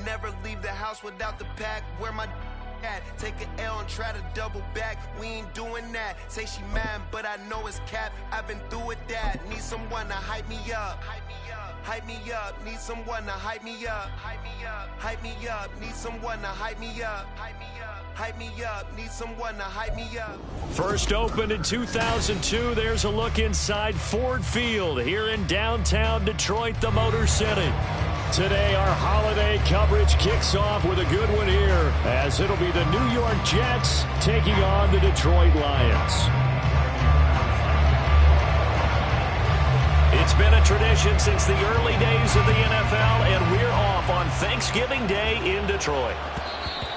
Never leave the house without the pack. Where my at? Take an L and try to double back. We ain't doing that. Say she mad, but I know it's cap. I've been through with that. Need someone to hype me up. Hype me up. Need someone to hype me up. Hype me up. Hype me up. Need someone to hype me up. Hype me up. Hype me up. Need someone to hype me up. First opened in 2002. There's a look inside Ford Field here in downtown Detroit, the Motor City. Today, our holiday coverage kicks off with a good one here, as it'll be the New York Jets taking on the Detroit Lions. It's been a tradition since the early days of the NFL, and we're off on Thanksgiving Day in Detroit.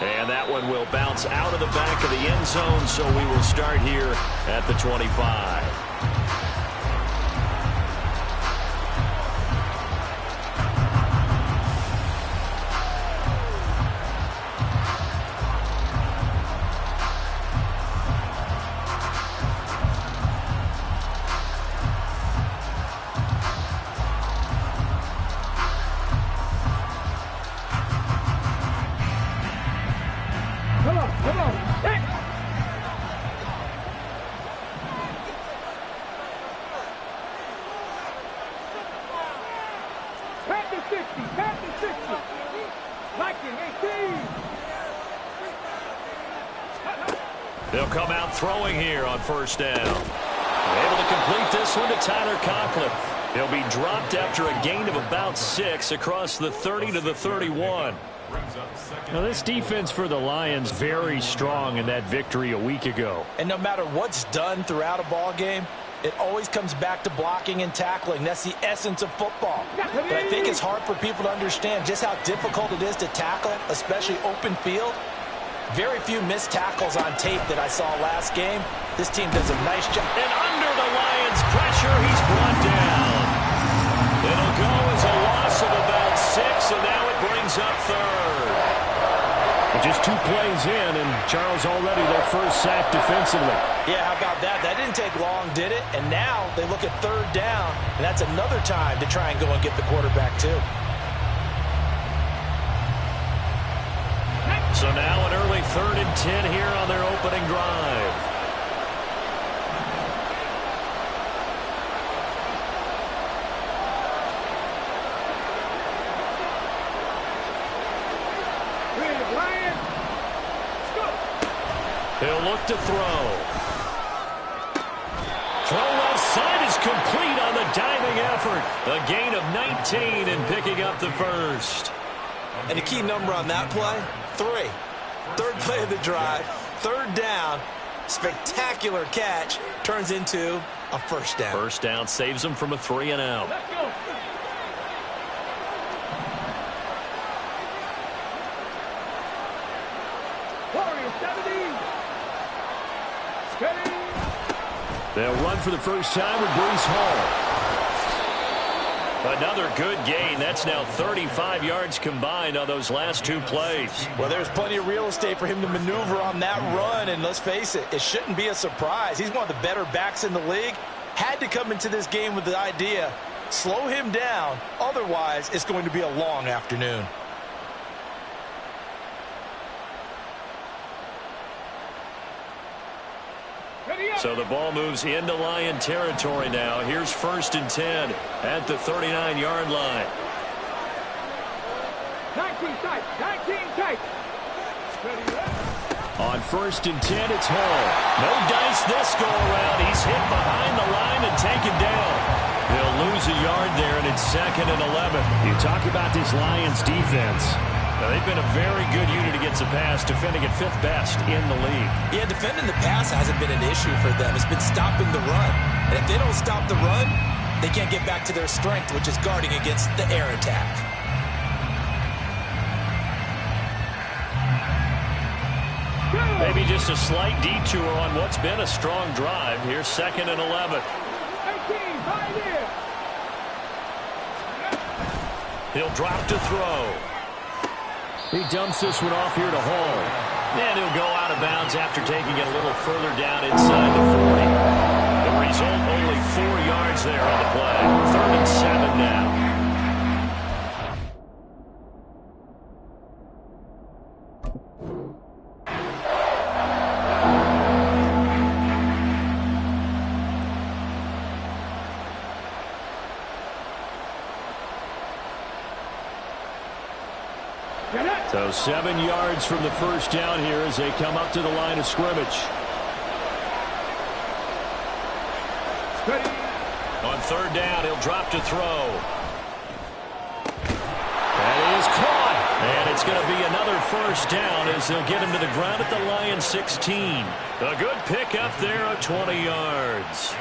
And that one will bounce out of the back of the end zone, so we will start here at the 25. They'll come out throwing here on first down. Able to complete this one to Tyler Conklin. He'll be dropped after a gain of about 6 across the 30 to the 31. Now, this defense for the Lions very strong in that victory a week ago. And no matter what's done throughout a ball game, it always comes back to blocking and tackling. That's the essence of football. But I think it's hard for people to understand just how difficult it is to tackle, especially open field. Very few missed tackles on tape that I saw last game. This team does a nice job. And under the Lions' pressure, he's brought down. It'll go as a loss of about 6, and now it brings up third. Just 2 plays in, and Charles already their first sack defensively. Yeah, how about that? That didn't take long, did it? And now they look at third down, and that's another time to try and go and get the quarterback too. So now an early 3rd and 10 here on their opening drive. He'll look to throw. Throw left side is complete on the diving effort. A gain of 19 and picking up the first. And the key number on that play, 3. Third play of the drive, third down, spectacular catch, turns into a first down. First down saves them from a 3 and out. Let's go. They'll run for the first time with Breece Hall. Another good gain. That's now 35 yards combined on those last 2 plays. Well, there's plenty of real estate for him to maneuver on that run, and let's face it, it shouldn't be a surprise. He's one of the better backs in the league. Had to come into this game with the idea, slow him down, otherwise it's going to be a long afternoon. So the ball moves into Lion territory now. Here's 1st and 10 at the 39-yard line. 19 tight. On 1st and 10, it's Hall. No dice this go around. He's hit behind the line and taken down. They'll lose a yard there, and it's 2nd and 11. You talk about this Lions defense. Now, they've been a very good unit against the pass, defending at 5th best in the league. Yeah, defending the pass hasn't been an issue for them. It's been stopping the run. And if they don't stop the run, they can't get back to their strength, which is guarding against the air attack. Maybe just a slight detour on what's been a strong drive. Here's 2nd and 11. 18, right here. He'll drop to throw. He dumps this one off here to Hall. And he'll go out of bounds after taking it a little further down inside the 40. The result, only 4 yards there on the play. 3rd and 7 now. So 7 yards from the first down here as they come up to the line of scrimmage. On third down, he'll drop to throw. That is caught. And it's going to be another first down as they'll get him to the ground at the Lions 16. A good pickup there of 20 yards.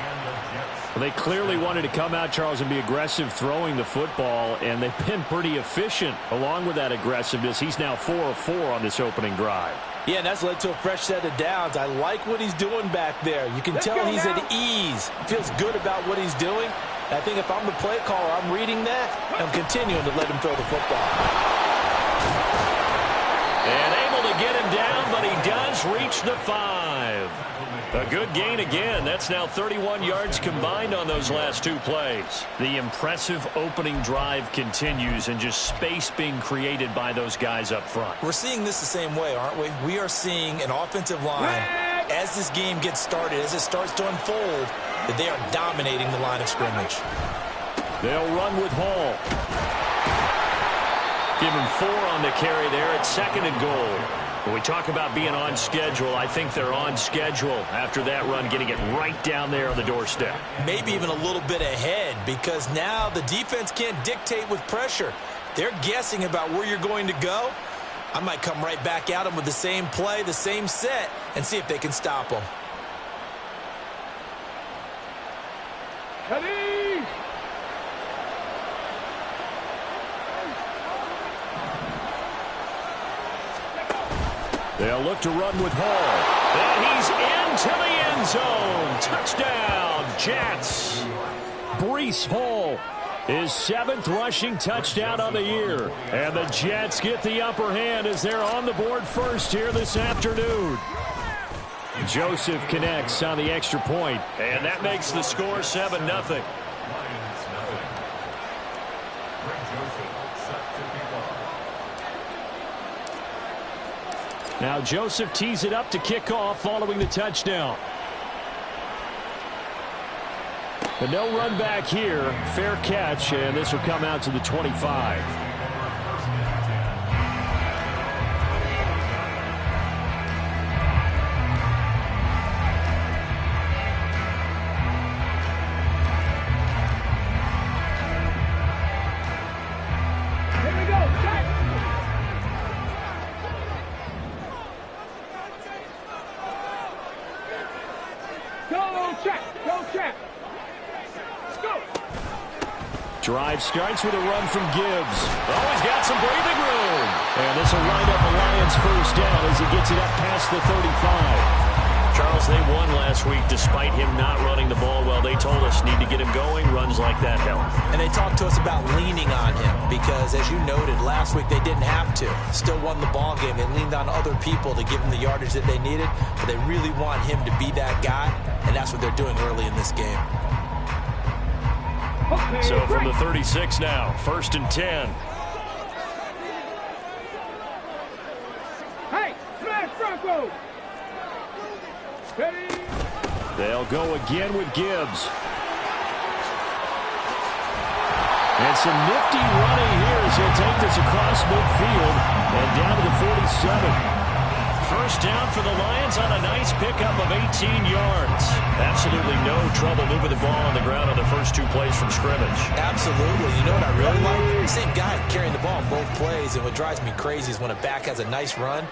Well, they clearly wanted to come out, Charles, and be aggressive throwing the football, and they've been pretty efficient along with that aggressiveness. He's now 4 of 4 on this opening drive. Yeah, and that's led to a fresh set of downs. I like what he's doing back there. You can tell he's at ease. Feels good about what he's doing. I think if I'm the play caller, I'm reading that. I'm continuing to let him throw the football. And able to get him down, but he does reach the 5. A good gain again. That's now 31 yards combined on those last 2 plays. The impressive opening drive continues, and just space being created by those guys up front. We're seeing this the same way, aren't we? We are seeing an offensive line, as this game gets started, as it starts to unfold, that they are dominating the line of scrimmage. They'll run with Hall. Give him 4 on the carry there at 2nd and goal. When we talk about being on schedule, I think they're on schedule after that run, getting it right down there on the doorstep. Maybe even a little bit ahead, because now the defense can't dictate with pressure. They're guessing about where you're going to go. I might come right back at them with the same play, the same set, and see if they can stop them. They'll look to run with Hall. And he's into the end zone. Touchdown, Jets. Breece Hall, his 7th rushing touchdown on the year. And the Jets get the upper hand as they're on the board first here this afternoon. Joseph connects on the extra point. And that makes the score 7-0. Now Joseph tees it up to kick off following the touchdown. But no run back here. Fair catch, and this will come out to the 25. Drive starts with a run from Gibbs. Oh, he's got some breathing room. And this will wind up the Lions' first down as he gets it up past the 35. Charles, they won last week despite him not running the ball well. They told us need to get him going. Runs like that help. And they talked to us about leaning on him because, as you noted, last week they didn't have to. Still won the ball game. They leaned on other people to give them the yardage that they needed. But they really want him to be that guy, and that's what they're doing early in this game. So from the 36 now, 1st and 10. Hey, smash Bronco. They'll go again with Gibbs. And some nifty running here as he'll take this across midfield and down to the 47. First down for the Lions on a nice pickup of 18 yards. Absolutely no trouble moving the ball on the ground on the first 2 plays from scrimmage. Absolutely. You know what I really like? Same guy carrying the ball in both plays, and what drives me crazy is when a back has a nice run,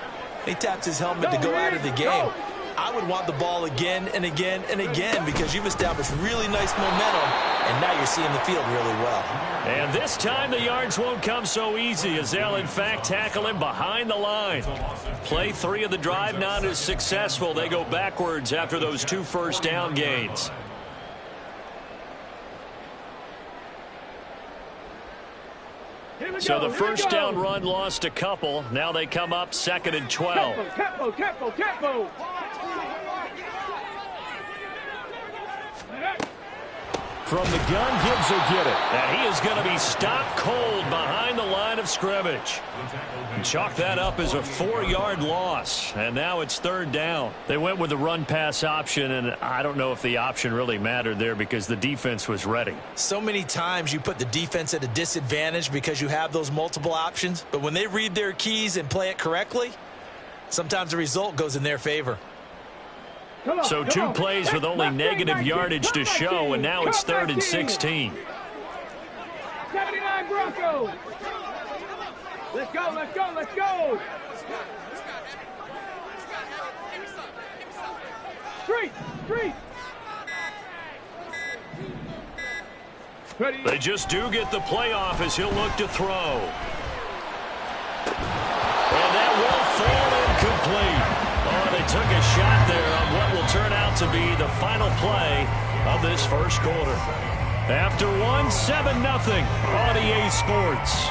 he taps his helmet to go out of the game. I would want the ball again and again and again because you've established really nice momentum, and now you're seeing the field really well. And this time the yards won't come so easy as they'll, in fact, tackle him behind the line. Play 3 of the drive not as successful. They go backwards after those 2 first down gains. So the first down run lost a couple. Now they come up 2nd and 12. From the gun, Gibbs will get it. And he is going to be stopped cold behind the line of scrimmage. Chalk that up as a 4-yard loss. And now it's third down. They went with the run-pass option, and I don't know if the option really mattered there because the defense was ready. So many times you put the defense at a disadvantage because you have those multiple options. But when they read their keys and play it correctly, sometimes the result goes in their favor. So 2 plays with only negative yardage to show, and now it's 3rd and 16. 79 Broncos. Let's go, let's go, let's go. Street, street. They just do get the playoff as he'll look to throw. And that will fall incomplete. Oh, they took a shot there on what will turn out to be the final play of this first quarter. After 7-0 on EA Sports.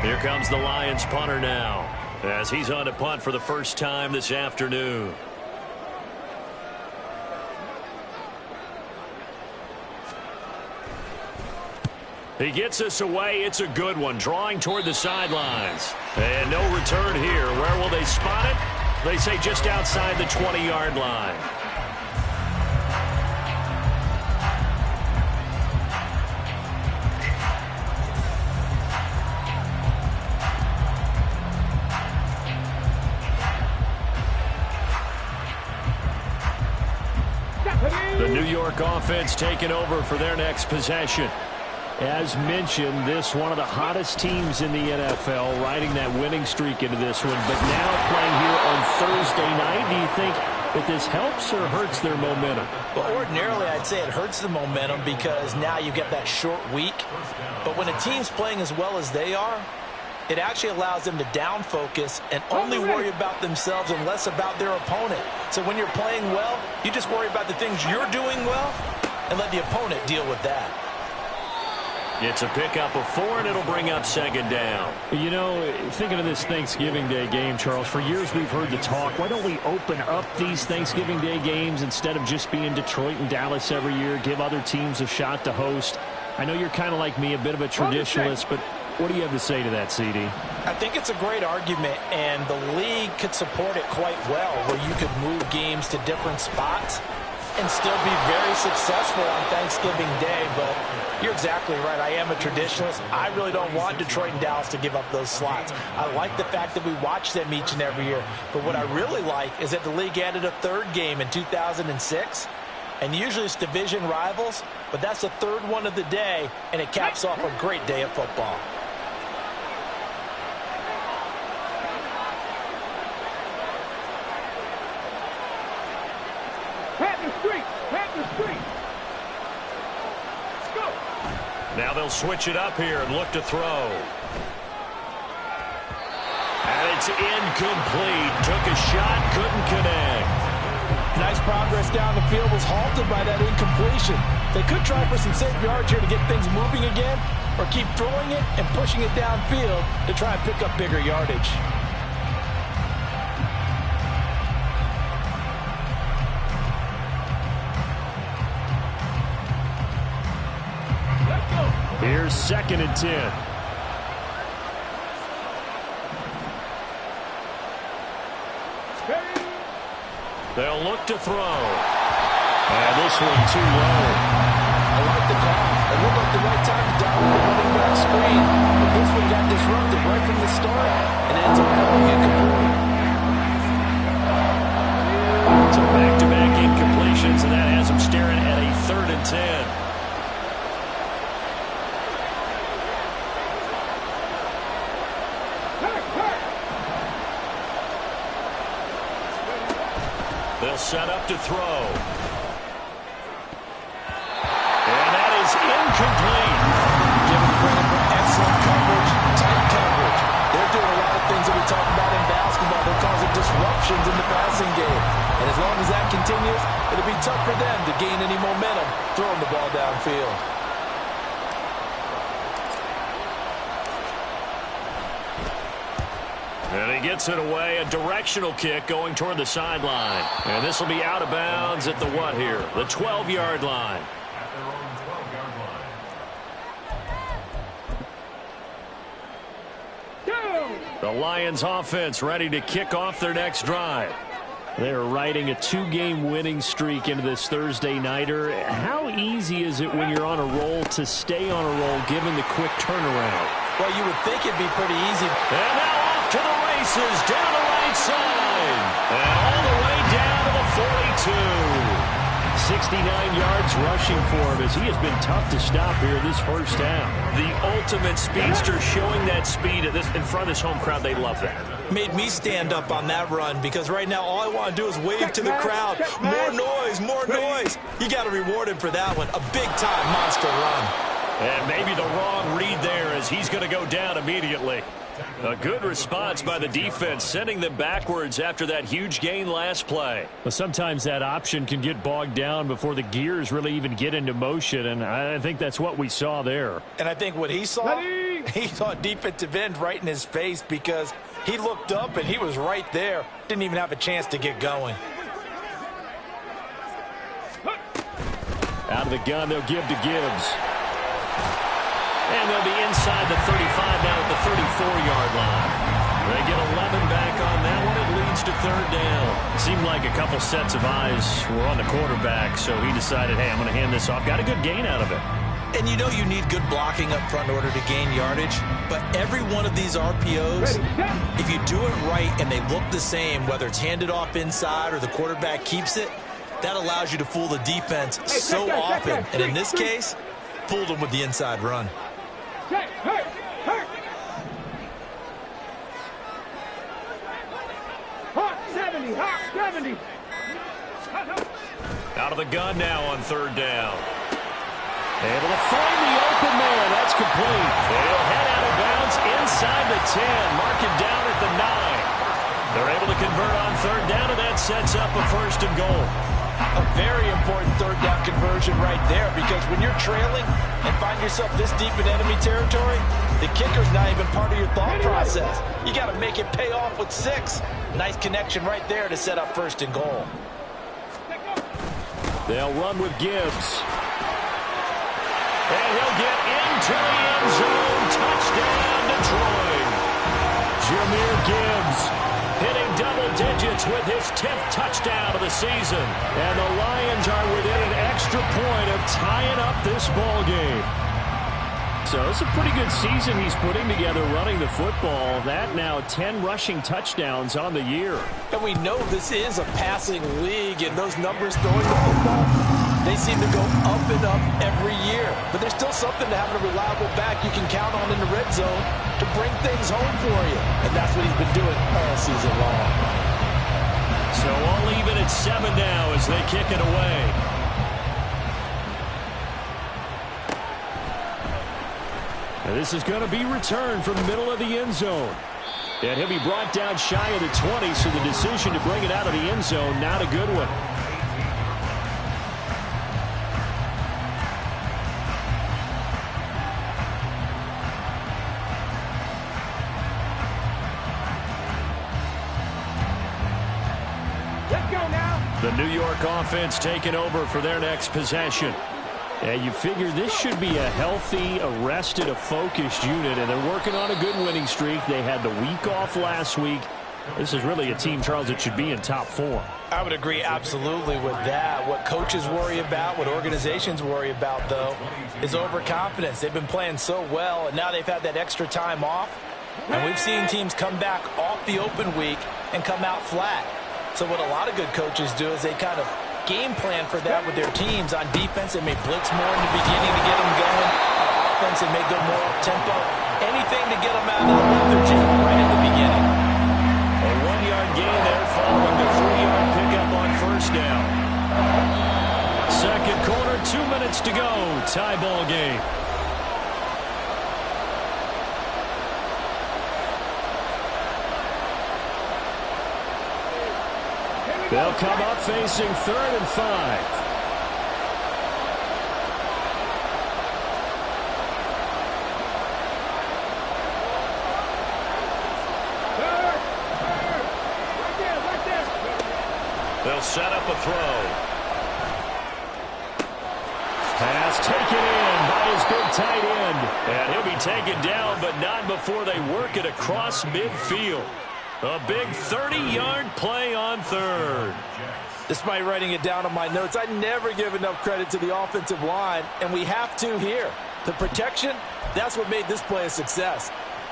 Here comes the Lions punter now, as he's on to punt for the first time this afternoon. He gets us away. It's a good one, drawing toward the sidelines. And no return here. Where will they spot it? They say just outside the 20-yard line. The New York offense taking over for their next possession. As mentioned, this one of the hottest teams in the NFL, riding that winning streak into this one. But now playing here on Thursday night, do you think that this helps or hurts their momentum? Well, ordinarily, I'd say it hurts the momentum because now you get that short week. But when a team's playing as well as they are, it actually allows them to down focus and only worry about themselves and less about their opponent. So when you're playing well, you just worry about the things you're doing well and let the opponent deal with that. It's a pickup of 4, and it'll bring up second down. You know, thinking of this Thanksgiving Day game, Charles, for years we've heard the talk, why don't we open up these Thanksgiving Day games instead of just being Detroit and Dallas every year, give other teams a shot to host? I know you're kind of like me, a bit of a traditionalist, but what do you have to say to that, CD? I think it's a great argument, and the league could support it quite well, where you could move games to different spots and still be very successful on Thanksgiving Day. But you're exactly right. I am a traditionalist. I really don't want Detroit and Dallas to give up those slots. I like the fact that we watch them each and every year. But what I really like is that the league added a 3rd game in 2006. And usually it's division rivals, but that's the 3rd one of the day, and it caps off a great day of football. Now they'll switch it up here and look to throw. And it's incomplete. Took a shot, couldn't connect. Nice progress down the field, was halted by that incompletion. They could try for some safe yards here to get things moving again, or keep throwing it and pushing it downfield to try and pick up bigger yardage. Here's 2nd and 10. They'll look to throw. And this one too low. I like the call. It looked like the right time to dial the running back screen. But this one got disrupted right from the start and ends up going incomplete. So back-to-back incompletions, and that has them staring at a 3rd and 10. They'll set up to throw. And that is incomplete. Give them credit for excellent coverage, tight coverage. They're doing a lot of things that we talk about in basketball. They're causing disruptions in the passing game. And as long as that continues, it'll be tough for them to gain any momentum throwing the ball downfield. And he gets it away, a directional kick going toward the sideline. And this will be out of bounds at the what here? The 12-yard line. The Lions offense ready to kick off their next drive. They're riding a 2-game winning streak into this Thursday nighter. How easy is it when you're on a roll to stay on a roll given the quick turnaround? Well, you would think it'd be pretty easy. And now off to the races, down the right side. And all the way down to the 42. 69 yards rushing for him as he has been tough to stop here this first half. The ultimate speedster showing that speed in front of this home crowd. They love that. Made me stand up on that run because right now all I want to do is wave to the crowd. More noise, more noise. You got to reward him for that one. A big-time monster run. And maybe the wrong read there as he's going to go down immediately. A good response by the defense, sending them backwards after that huge gain last play. Well, sometimes that option can get bogged down before the gears really even get into motion, and I think that's what we saw there. And I think what he saw, he saw a defensive end right in his face because he looked up and he was right there. Didn't even have a chance to get going. Out of the gun, they'll give to Gibbs. And they'll be inside the 35 now at the 34-yard line. They get 11 back on that one. It leads to third down. Seemed like a couple sets of eyes were on the quarterback, so he decided, hey, I'm going to hand this off. Got a good gain out of it. And you know you need good blocking up front in order to gain yardage. But every one of these RPOs, if you do it right and they look the same, whether it's handed off inside or the quarterback keeps it, that allows you to fool the defense so often. And in this case, fooled them with the inside run. Hawk 70, Hawk 70. Out of the gun now on third down. Able to find the open man. That's complete. They'll head out of bounds inside the 10. Mark it down at the 9. They're able to convert on third down, and that sets up a first and goal. A very important third down conversion right there because when you're trailing and find yourself this deep in enemy territory, the kicker's not even part of your thought process. You got to make it pay off with 6. Nice connection right there to set up first and goal. They'll run with Gibbs. And he'll get into the end zone. Touchdown, Detroit. Jahmyr Gibbs hitting double digits with his 10th touchdown of the season. And the Lions are within an extra point of tying up this ball game. So it's a pretty good season he's putting together running the football. That now 10 rushing touchdowns on the year. And we know this is a passing league, and those numbers throwing the football, they seem to go up and up every year. But there's still something to having a reliable back you can count on in the red zone to bring things home for you. And that's what he's been doing all season long. So all even at 7 now as they kick it away. And this is going to be returned from the middle of the end zone. And he'll be brought down shy of the 20, so the decision to bring it out of the end zone, not a good one. Let's go now. The New York offense taking over for their next possession. Yeah, you figure this should be a healthy, a rested, a focused unit, and they're working on a good winning streak. They had the week off last week. This is really a team, Charles, that should be in top 4. I would agree absolutely with that. What coaches worry about, what organizations worry about, though, is overconfidence. They've been playing so well, and now they've had that extra time off. And we've seen teams come back off the open week and come out flat. So what a lot of good coaches do is they kind of game plan for that with their teams. On defense, they may blitz more in the beginning to get them going. On offense, they may go more up-tempo. Anything to get them out of the leather jam right in the beginning. A 1-yard gain there following the 3-yard pickup on first down. Second quarter, 2 minutes to go. Tie ball game. They'll come up facing 3rd and 5. They'll set up a throw. Pass taken in by his big tight end. And he'll be taken down, but not before they work it across midfield. A big 30-yard play on third. Despite writing it down on my notes, I never give enough credit to the offensive line, and we have to here. The protection, that's what made this play a success.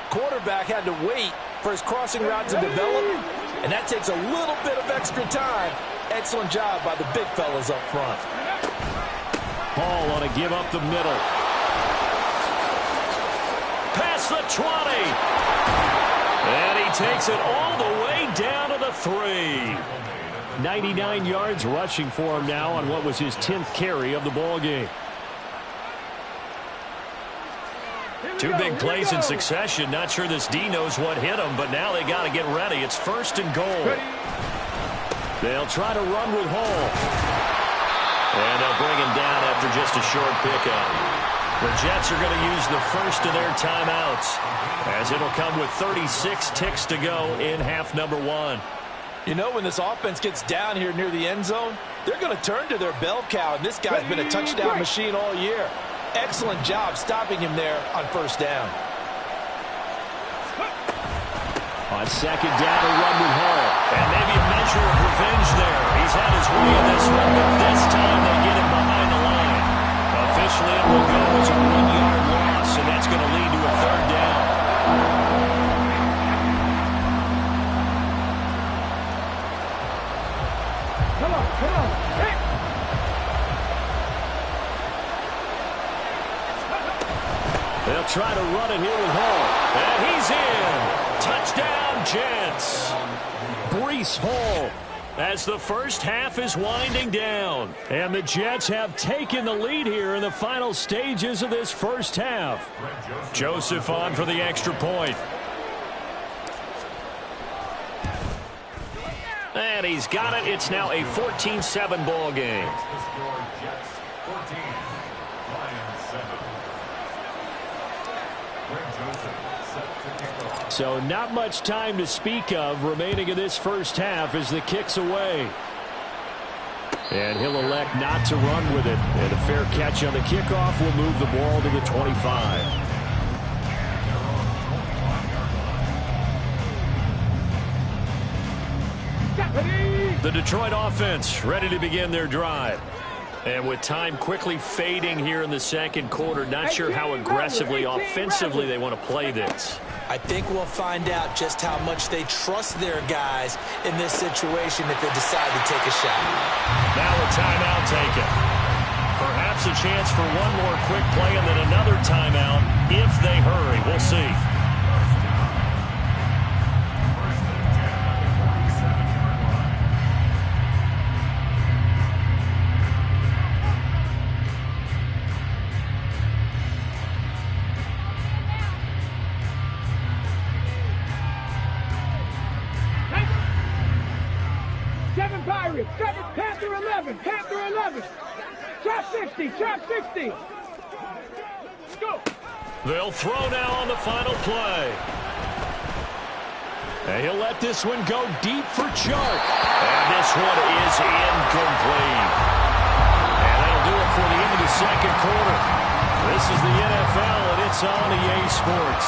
Quarterback had to wait for his crossing route to develop, and that takes a little bit of extra time. Excellent job by the big fellas up front. Hall on a give up the middle. Past the 20. And he takes it all the way down to the 3. 99 yards rushing for him now on what was his 10th carry of the ball game. Two big plays in succession. Not sure this D knows what hit him, but now they got to get ready. It's 1st and goal. They'll try to run with Hall. And they'll bring him down after just a short pickup. The Jets are going to use the first of their timeouts, as it'll come with 36 ticks to go in half number 1. You know, when this offense gets down here near the end zone, they're going to turn to their bell cow, and this guy's been a touchdown machine all year. Excellent job stopping him there on 1st down. On 2nd down, a run with Hall. And maybe a measure of revenge there. He's had his way in this one, but this time they get him behind the line. Officially, it will go as a 1-yard loss, and that's going to lead to a 3rd down. Come on. Hey. They'll try to run it here with Hall. And he's in. Touchdown, Jets. Breece Hall, as the first half is winding down. And the Jets have taken the lead here in the final stages of this first half. Joseph on for the extra point. And he's got it. It's now a 14-7 ball game. So not much time to speak of remaining in this first half as the kick's away. And he'll elect not to run with it. And a fair catch on the kickoff will move the ball to the 25. The Detroit offense ready to begin their drive. And with time quickly fading here in the second quarter, not sure how aggressively, offensively they want to play this. I think we'll find out just how much they trust their guys in this situation if they decide to take a shot. Now a timeout taken. Perhaps a chance for one more quick play and then another timeout if they hurry. We'll see. Panther 11. Trap 60. Go. They'll throw now on the final play. And he'll let this one go deep for Chark. And this one is incomplete. And that'll do it for the end of the second quarter. This is the NFL, and it's on EA Sports.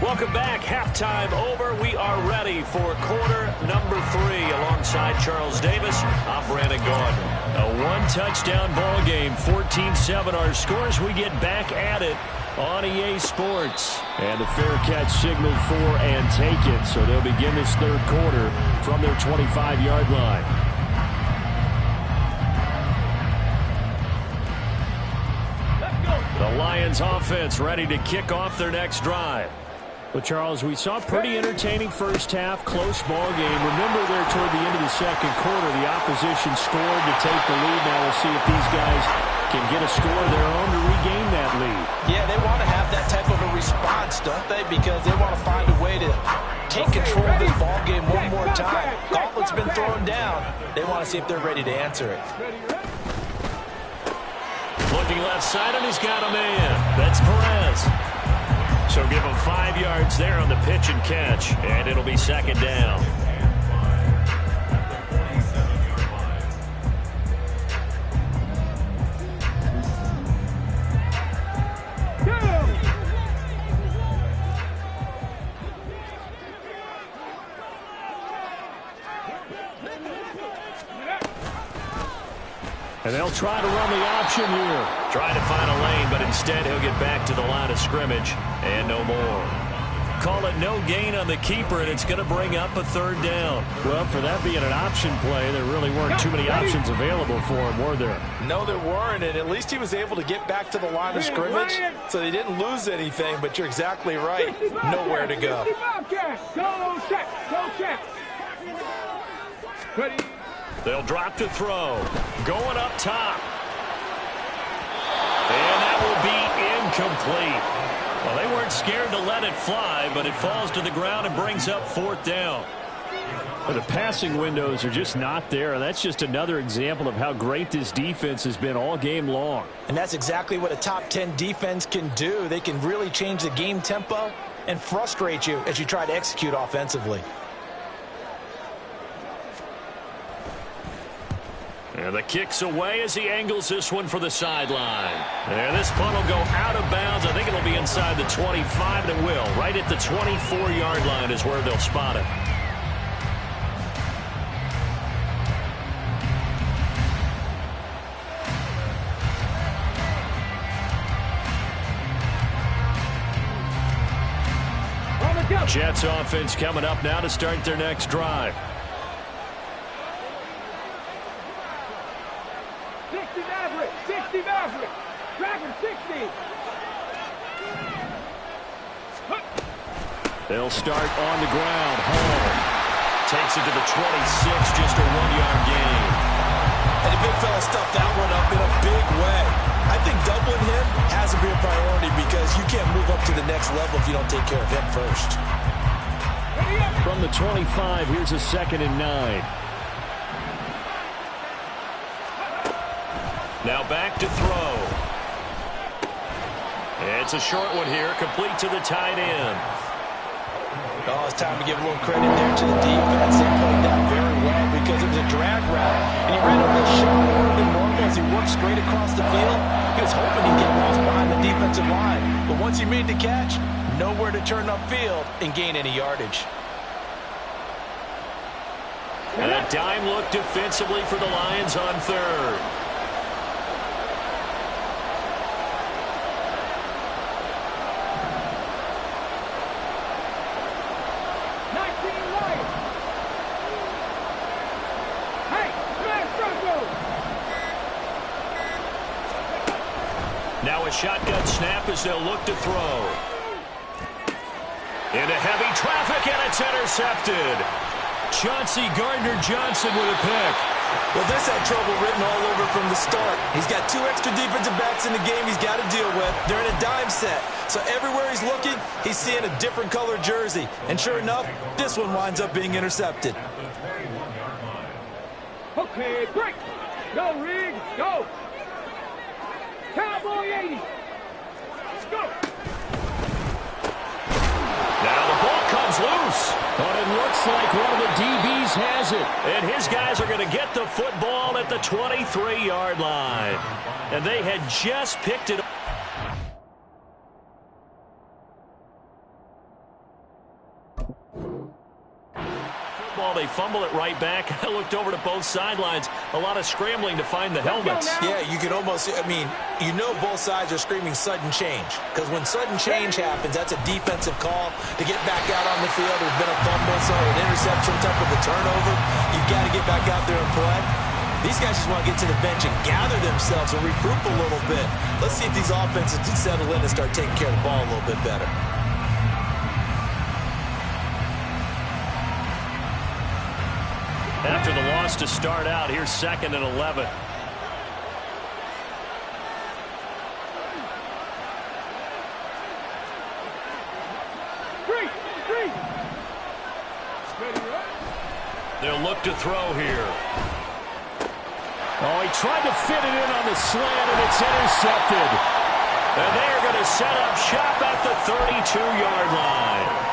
Welcome back. Halftime over. We are ready for quarter number 3. Alongside Charles Davis, I'm Brandon Gordon. A one-touchdown ball game, 14-7 our scores. We get back at it on EA Sports. And the fair catch signaled for and taken. So they'll begin this third quarter from their 25-yard line. The Lions offense ready to kick off their next drive. Well, Charles, we saw a pretty entertaining first half, close ball game. Remember there toward the end of the second quarter, the opposition scored to take the lead. Now we'll see if these guys and get a score of their own to regain that lead. Yeah, they want to have that type of a response, don't they? Because they want to find a way to take control of this ball game one more time. Gauntlet's been thrown down. They want to see if they're ready to answer it. Looking left side, and he's got a man. That's Perez. So give him 5 yards there on the pitch and catch, and it'll be second down. And they'll try to run the option here. Trying to find a lane, but instead he'll get back to the line of scrimmage and no more. Call it no gain on the keeper, and it's going to bring up a third down. Well, for that being an option play, there really weren't too many options available for him, were there? No, there weren't, and at least he was able to get back to the line of scrimmage, so they didn't lose anything, but you're exactly right. Nowhere to go. Go check. Ready? They'll drop to throw. Going up top. And that will be incomplete. Well, they weren't scared to let it fly, but it falls to the ground and brings up fourth down. Well, the passing windows are just not there, and that's just another example of how great this defense has been all game long. And that's exactly what a top 10 defense can do. They can really change the game tempo and frustrate you as you try to execute offensively. And the kick's away as he angles this one for the sideline. And this punt will go out of bounds. I think it'll be inside the 25, and it will. Right at the 24-yard line is where they'll spot it. Jets offense coming up now to start their next drive. 60 Maverick. Dragon 60. They'll start on the ground. Hall takes it to the 26, just a 1-yard gain. And the big fella stuffed that one up in a big way. I think doubling him has to be a priority because you can't move up to the next level if you don't take care of him first. From the 25, here's a 2nd and 9. Now back to throw. It's a short one here, complete to the tight end. Oh, it's time to give a little credit there to the defense. They played that very well because it was a drag route. And he ran a little shot more than normal as he worked straight across the field. He was hoping he'd get lost behind the defensive line. But once he made the catch, nowhere to turn upfield and gain any yardage. And a dime look defensively for the Lions on third. Now a shotgun snap as they'll look to throw. Into heavy traffic, and it's intercepted. Chauncey Gardner-Johnson with a pick. Well, this had trouble written all over from the start. He's got 2 extra defensive backs in the game he's got to deal with. They're in a dime set. So everywhere he's looking, he's seeing a different color jersey. And sure enough, this one winds up being intercepted. Okay, break. Go, Rig. Go. Cowboy 80. Let's go. Now the ball comes loose. But it looks like one of the DBs has it. And his guys are going to get the football at the 23-yard line. And they had just picked it up. They fumble it right back. I looked over to both sidelines. A lot of scrambling to find the helmets. Yeah, you can almost, I mean, you know both sides are screaming sudden change. Because when sudden change happens, that's a defensive call to get back out on the field. There's been a fumble, so an interception type of a turnover. You've got to get back out there and play. These guys just want to get to the bench and gather themselves and regroup a little bit. Let's see if these offenses can settle in and start taking care of the ball a little bit better. After the loss to start out, here's 2nd and 11. They'll look to throw here. Oh, he tried to fit it in on the slant, and it's intercepted. And they are going to set up shop at the 32-yard line.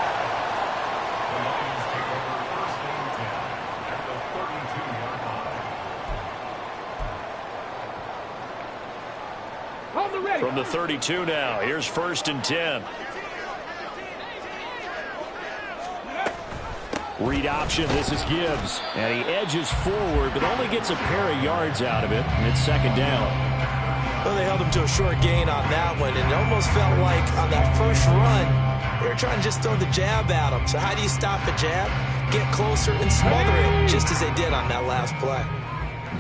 From the 32 now, here's 1st and 10. Read option, this is Gibbs. And he edges forward, but only gets a pair of yards out of it, and it's 2nd down. Well, they held him to a short gain on that one, and it almost felt like on that first run, they were trying to just throw the jab at him. So how do you stop the jab? Get closer and smother it, just as they did on that last play.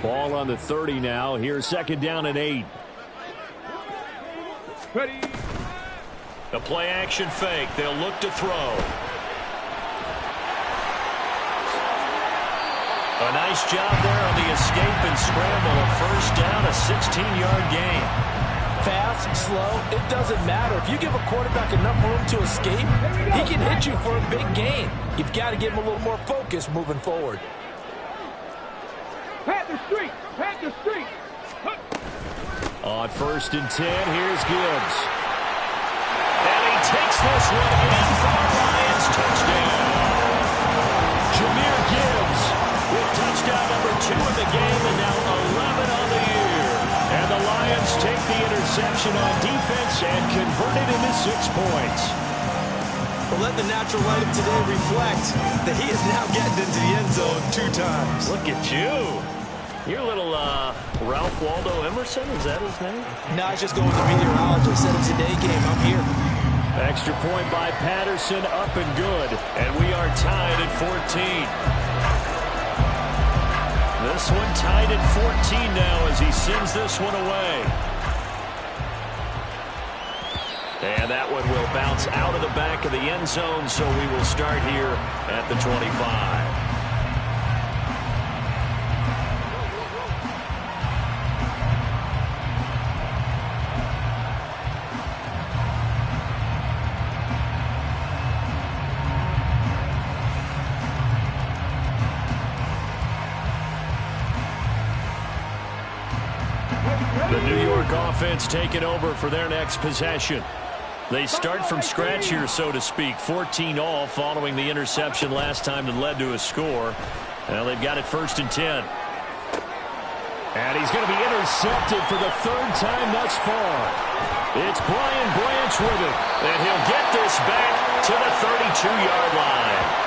Ball on the 30 now. Here's 2nd down and 8. Ready. A play-action fake. They'll look to throw. A nice job there on the escape and scramble. A 1st down, a 16-yard gain. Fast, slow, it doesn't matter. If you give a quarterback enough room to escape, he can hit you for a big gain. You've got to give him a little more focus moving forward. Panther Street. Panther Street. On 1st and 10, here's Gibbs. And he takes this one in for the Lions. Touchdown. Jahmyr Gibbs with touchdown number 2 in the game, and now 11 on the year. And the Lions take the interception on defense and convert it into 6 points. Well, let the natural light of today reflect that he is now getting into the end zone 2 times. Look at you. You're a little Ralph Waldo Emerson, is that his name? No, I was just going with the meteorologist. Said it's a day game. I'm here. Extra point by Patterson, up and good. And we are tied at 14. This one tied at 14 now as he sends this one away. And that one will bounce out of the back of the end zone, so we will start here at the 25. The New York offense taking over for their next possession. They start from scratch here, so to speak. 14 all following the interception last time that led to a score. Well, they've got it 1st and 10. And he's going to be intercepted for the 3rd time thus far. It's Brian Branch with it. And he'll get this back to the 32-yard line.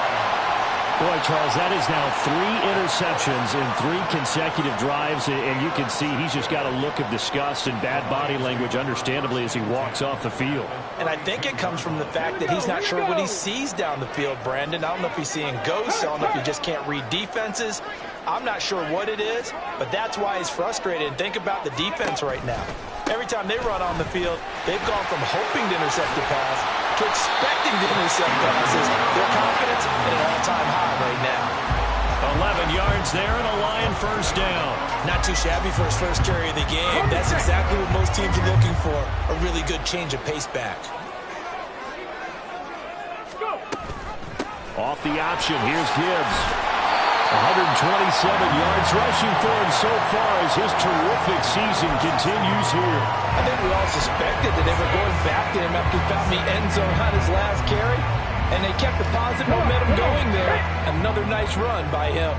Boy, Charles, that is now 3 interceptions in 3 consecutive drives, and you can see he's just got a look of disgust and bad body language, understandably, as he walks off the field. And I think it comes from the fact that he's not sure what he sees down the field, Brandon. I don't know if he's seeing ghosts. I don't know if he just can't read defenses. I'm not sure what it is, but that's why he's frustrated. And think about the defense right now. Every time they run on the field, they've gone from hoping to intercept the pass to expecting to intercept passes. Their confidence at an all-time high right now. 11 yards there and a Lion 1st down. Not too shabby for his first carry of the game. That's exactly what most teams are looking for, a really good change of pace back. Off the option, here's Gibbs. 127 yards rushing for him so far as his terrific season continues here. I think we all suspected that they were going back to him after he found the end zone on his last carry, and they kept the positive momentum going there. Another nice run by him.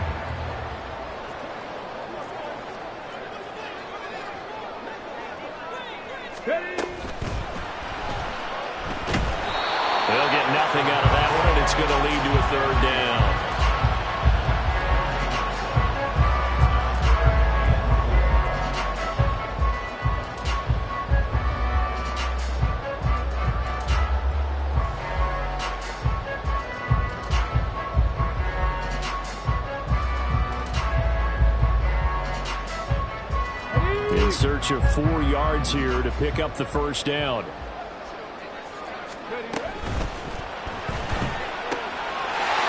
They'll get nothing out of that one, and it's going to lead to a 3rd down. In search of 4 yards here to pick up the 1st down.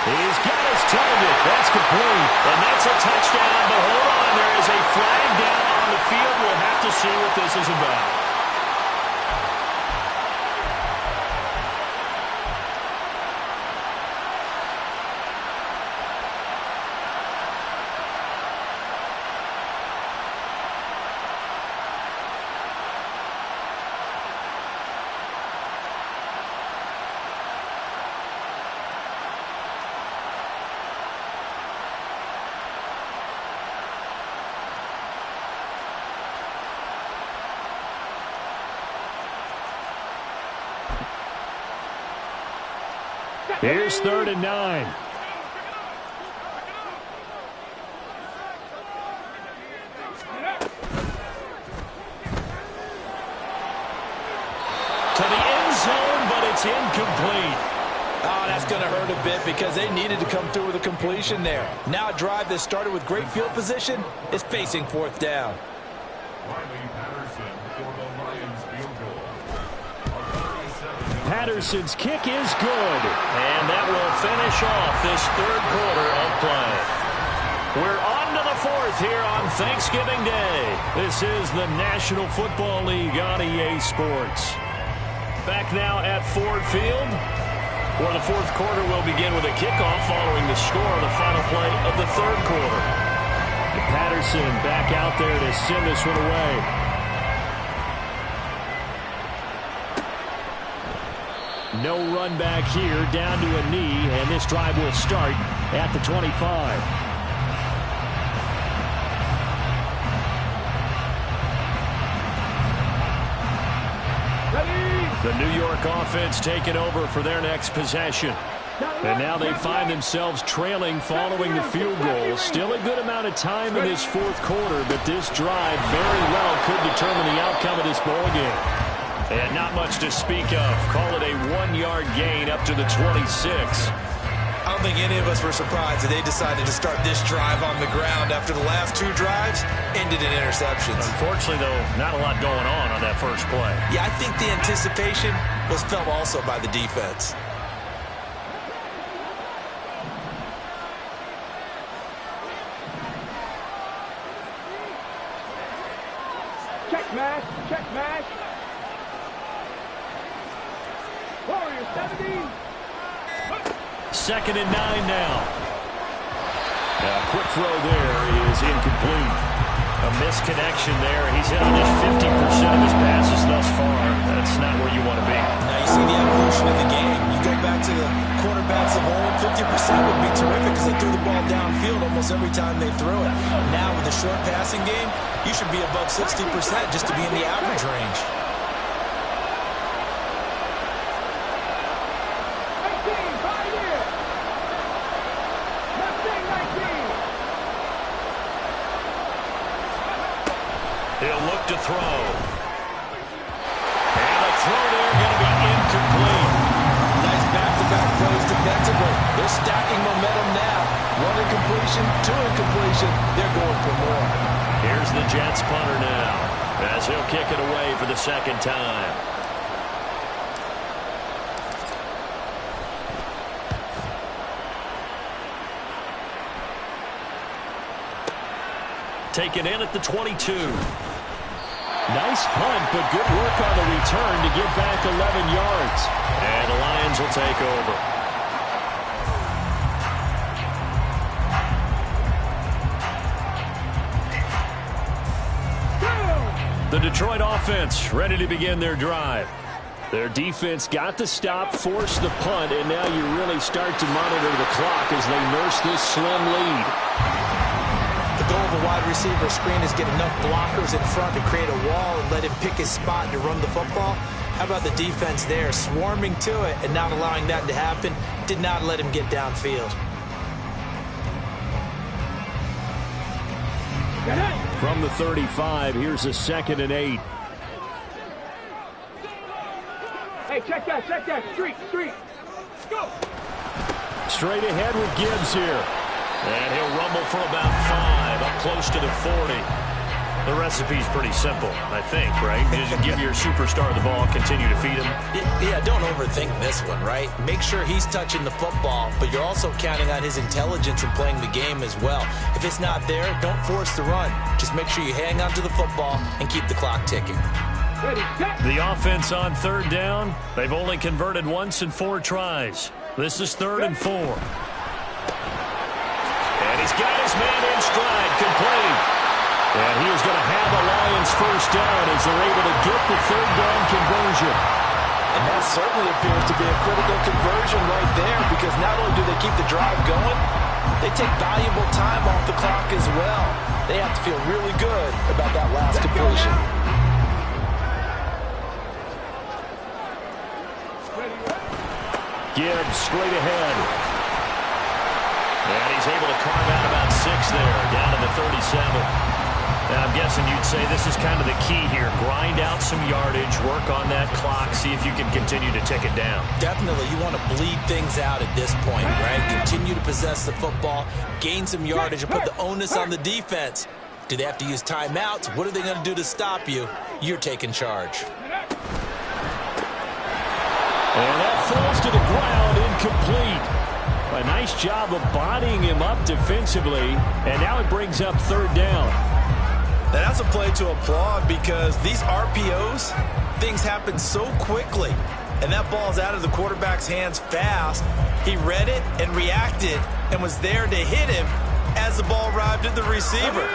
He's got his target. That's complete. And that's a touchdown. But hold on, there is a flag down on the field. We'll have to see what this is about. Here's 3rd and 9. To the end zone, but it's incomplete. Oh, that's going to hurt a bit because they needed to come through with a completion there. Now a drive that started with great field position is facing 4th down. Patterson's kick is good, and that will finish off this 3rd quarter of play. We're on to the 4th here on Thanksgiving Day. This is the National Football League on EA Sports. Back now at Ford Field, where the 4th quarter will begin with a kickoff following the score of the final play of the 3rd quarter. Patterson back out there to send this one away. No run back here, down to a knee, and this drive will start at the 25. The New York offense taking over for their next possession. And now they find themselves trailing following the field goal. Still a good amount of time in this 4th quarter, but this drive very well could determine the outcome of this ballgame. And not much to speak of. Call it a 1-yard gain up to the 26. I don't think any of us were surprised that they decided to start this drive on the ground after the last 2 drives ended in interceptions. Unfortunately, though, not a lot going on that first play. Yeah, I think the anticipation was felt also by the defense. Check mash, check mash. Warrior 70. 2nd and 9 now. A quick throw there is incomplete. A misconnection there. He's hit on just 50% of his passes thus far. That's not where you want to be. Now you see the evolution of the game. You go back to the quarterbacks of old, 50% would be terrific because they threw the ball downfield almost every time they threw it. Now with the short passing game, you should be above 60% just to be in the average range. He'll look to throw. And the throw there going to be incomplete. Nice back-to-back plays defensively. They're stacking momentum now. 1 incompletion, 2 incompletion. They're going for more. Here's the Jets punter now as he'll kick it away for the 2nd time. Taken in at the 22. Nice punt, but good work on the return to get back 11 yards. And the Lions will take over. The Detroit offense ready to begin their drive. Their defense got the stop, forced the punt, and now you really start to monitor the clock as they nurse this slim lead. The goal of a wide receiver screen is get enough blockers in front to create a wall and let him pick his spot to run the football. How about the defense there, swarming to it and not allowing that to happen? Did not let him get downfield. From the 35, here's a 2nd and 8. Hey, check that, street. Go! Straight ahead with Gibbs here. And he'll rumble for about 5, up close to the 40. The recipe's pretty simple, I think, right? Just give your superstar the ball, continue to feed him. Yeah, don't overthink this one, right? Make sure he's touching the football, but you're also counting on his intelligence in playing the game as well. If it's not there, don't force the run. Just make sure you hang on to the football and keep the clock ticking. The offense on 3rd down, they've only converted once in 4 tries. This is 3rd and 4. And he's got his man in stride, complete. And he is going to have the Lions first down as they're able to get the 3rd down conversion. And that certainly appears to be a critical conversion right there because not only do they keep the drive going, they take valuable time off the clock as well. They have to feel really good about that last completion. Gibbs straight ahead. And he's able to carve out about 6 there, down to the 37. Now, I'm guessing you'd say this is kind of the key here. Grind out some yardage, work on that clock, see if you can continue to tick it down. Definitely. You want to bleed things out at this point, right? Continue to possess the football, gain some yardage, and put the onus on the defense. Do they have to use timeouts? What are they going to do to stop you? You're taking charge. And that falls to the ground, incomplete. A nice job of bodying him up defensively, and now it brings up 3rd down. Now, that's a play to applaud because these RPOs, things happen so quickly. And that ball's out of the quarterback's hands fast. He read it and reacted and was there to hit him as the ball arrived at the receiver.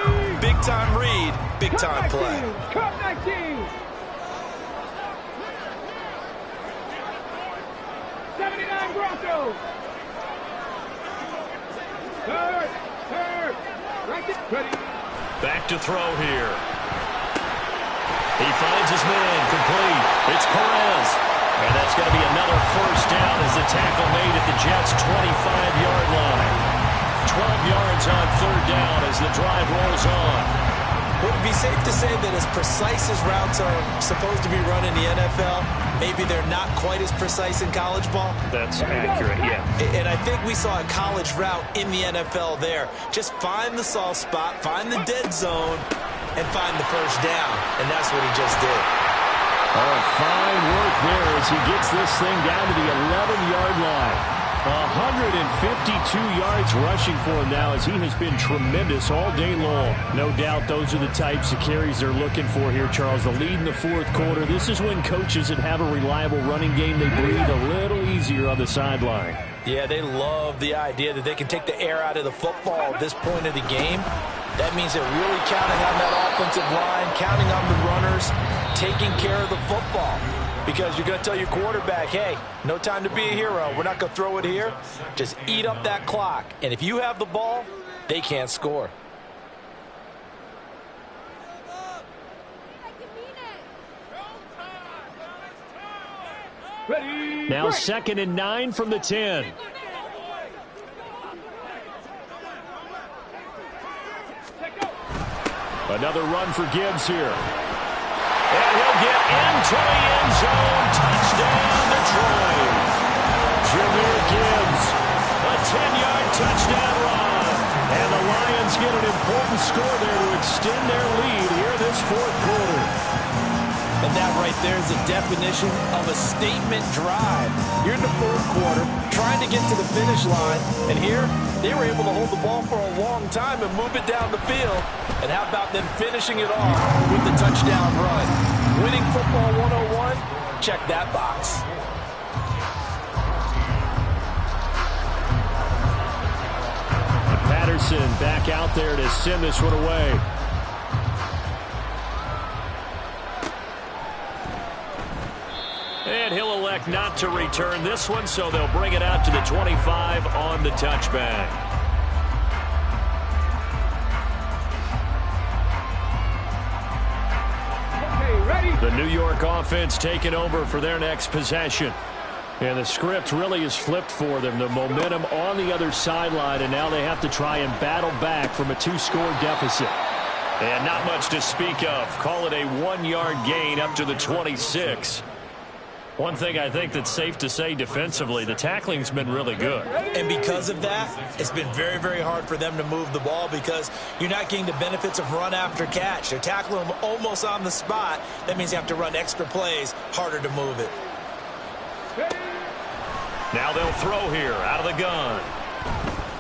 Big-time read, big-time play. Cut 19. 79 Broncos. Third. Right there. Ready. Back to throw here. He finds his man, complete. It's Perez. And that's going to be another 1st down as the tackle made at the Jets' 25-yard line. 12 yards on 3rd down as the drive rolls on. Would it be safe to say that as precise as routes are supposed to be run in the NFL, maybe they're not quite as precise in college ball? That's accurate, yeah. And I think we saw a college route in the NFL there. Just find the soft spot, find the dead zone, and find the 1st down. And that's what he just did. Oh, fine work there as he gets this thing down to the 11-yard line. 152 yards rushing for him now as he has been tremendous all day long. No doubt those are the types of carries they're looking for here, Charles. The lead in the 4th quarter. This is when coaches that have a reliable running game, they breathe a little easier on the sideline. Yeah, they love the idea that they can take the air out of the football at this point of the game. That means they're really counting on that offensive line, counting on the runners, taking care of the football. Because you're going to tell your quarterback, hey, no time to be a hero. We're not going to throw it here. Just eat up that clock. And if you have the ball, they can't score. Now 2nd and 9 from the 10. Another run for Gibbs here. And he'll get into the end zone. Touchdown, Detroit. Jahmyr Gibbs, a 10-yard touchdown run. And the Lions get an important score there to extend their lead here this 4th quarter. And that right there is the definition of a statement drive. You're in the 4th quarter, trying to get to the finish line. And here, they were able to hold the ball for a long time and move it down the field. And how about them finishing it off with the touchdown run? Winning football 101, check that box. Patterson back out there to send this one away. And he'll elect not to return this one, so they'll bring it out to the 25 on the touchback. The New York offense taking over for their next possession. And the script really is flipped for them. The momentum on the other sideline, and now they have to try and battle back from a 2-score deficit. And not much to speak of. Call it a 1-yard gain up to the 26. One thing I think that's safe to say defensively, the tackling's been really good. And because of that, it's been very, very hard for them to move the ball because you're not getting the benefits of run after catch. They're tackling them almost on the spot. That means you have to run extra plays, harder to move it. Now they'll throw here out of the gun.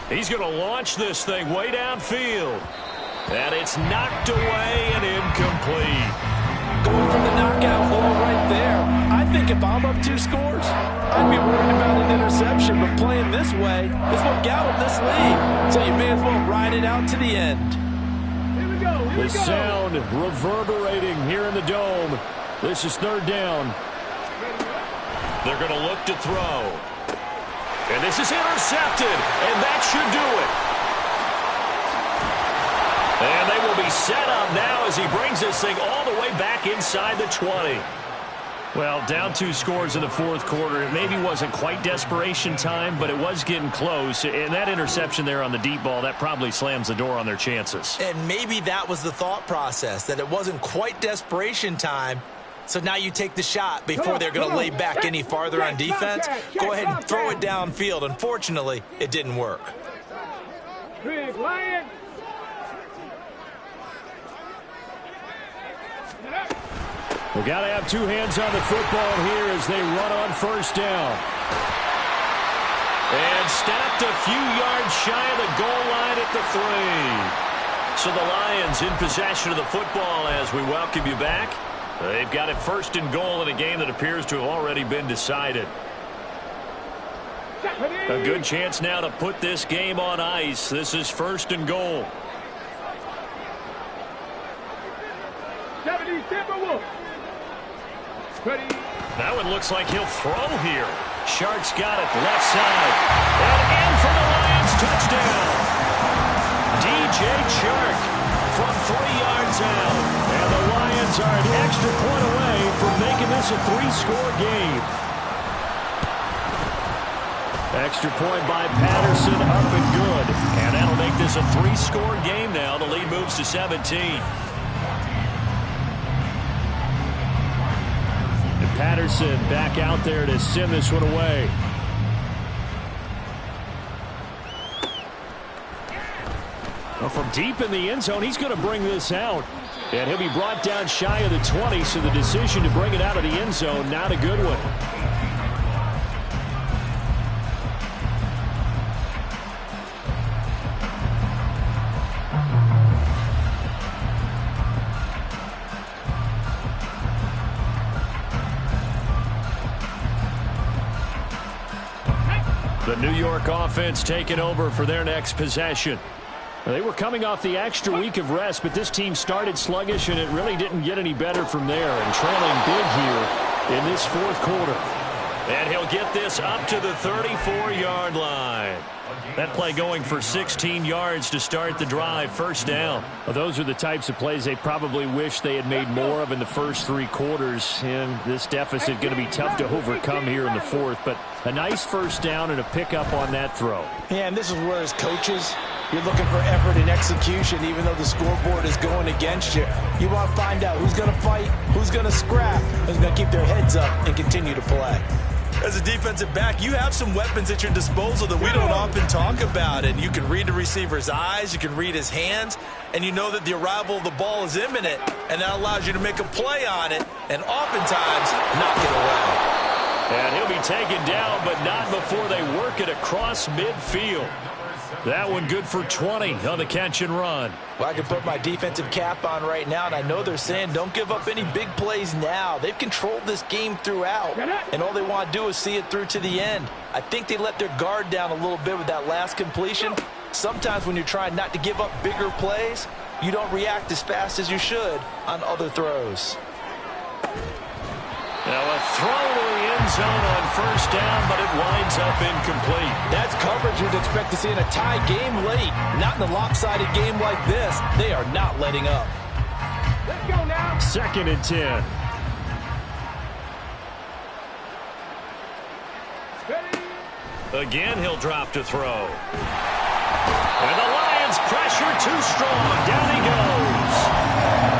He's going to launch this thing way downfield. And it's knocked away and incomplete. Going for the knockout ball right there. I think if I'm up 2 scores, I'd be worried about an interception. But playing this way is what got him this lead. So you may as well ride it out to the end. Here we go. The sound reverberating here in the dome. This is 3rd down. They're going to look to throw. And this is intercepted. And that should do it. And they will be set up now as he brings this thing all the way back inside the 20. Well, down 2 scores in the fourth quarter. It maybe wasn't quite desperation time, but it was getting close. And that interception there on the deep ball, that probably slams the door on their chances. And maybe that was the thought process, that it wasn't quite desperation time. So now you take the shot before they're going to lay back any farther on defense. Go ahead and throw it downfield. Unfortunately, it didn't work. We got to have 2 hands on the football here as they run on first down. And stopped a few yards shy of the goal line at the 3. So the Lions in possession of the football as we welcome you back. They've got it 1st and goal in a game that appears to have already been decided. A good chance now to put this game on ice. This is 1st and goal. That one looks like he'll throw here. Shark's got it left side. And in for the Lions touchdown. DJ Chark from 3 yards out. And the Lions are an extra point away from making this a 3-score game. Extra point by Patterson, up and good. And that'll make this a 3-score game now. The lead moves to 17. Patterson back out there to send this one away. Well, from deep in the end zone, he's going to bring this out. And he'll be brought down shy of the 20, so the decision to bring it out of the end zone, not a good one. The New York offense taking over for their next possession. They were coming off the extra week of rest, but this team started sluggish, and it really didn't get any better from there. And trailing big here in this fourth quarter. And he'll get this up to the 34-yard line. That play going for 16 yards to start the drive, 1st down. Well, those are the types of plays they probably wish they had made more of in the first 3 quarters. And this deficit going to be tough to overcome here in the fourth. But a nice 1st down and a pickup on that throw. Yeah, and this is where as coaches, you're looking for effort and execution, even though the scoreboard is going against you. You want to find out who's going to fight, who's going to scrap, who's going to keep their heads up and continue to play. As a defensive back, you have some weapons at your disposal that we don't often talk about. And you can read the receiver's eyes, you can read his hands, and you know that the arrival of the ball is imminent, and that allows you to make a play on it and oftentimes knock it away. And he'll be taken down, but not before they work it across midfield. That one good for 20 on the catch and run. Well, I can put my defensive cap on right now, and I know they're saying don't give up any big plays now. They've controlled this game throughout, and all they want to do is see it through to the end. I think they let their guard down a little bit with that last completion. Sometimes when you're trying not to give up bigger plays, you don't react as fast as you should on other throws. Now a throw to the end zone on 1st down, but it winds up incomplete. That's coverage you'd expect to see in a tie game late. Not in a lopsided game like this. They are not letting up. Let's go now. 2nd and 10. Ready. Again, he'll drop to throw. And the Lions pressure too strong. Down he goes.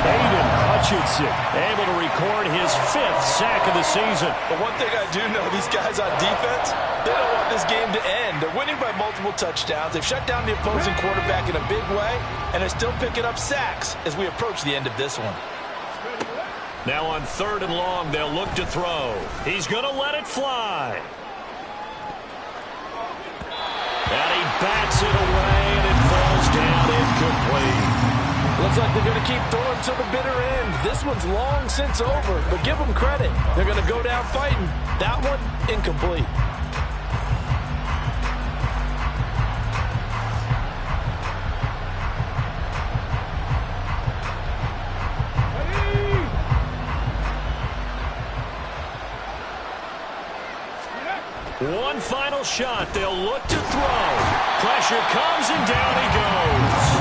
Aiden Hutchinson able to record his 5th sack of the season. But one thing I do know, these guys on defense, they don't want this game to end. They're winning by multiple touchdowns. They've shut down the opposing quarterback in a big way, and they're still picking up sacks as we approach the end of this one. Now on 3rd and long, they'll look to throw. He's going to let it fly. And he bats it away, and it falls down incomplete. Looks like they're going to keep throwing to the bitter end. This one's long since over, but give them credit. They're going to go down fighting. That one, incomplete. One final shot. They'll look to throw. Pressure comes, and down he goes.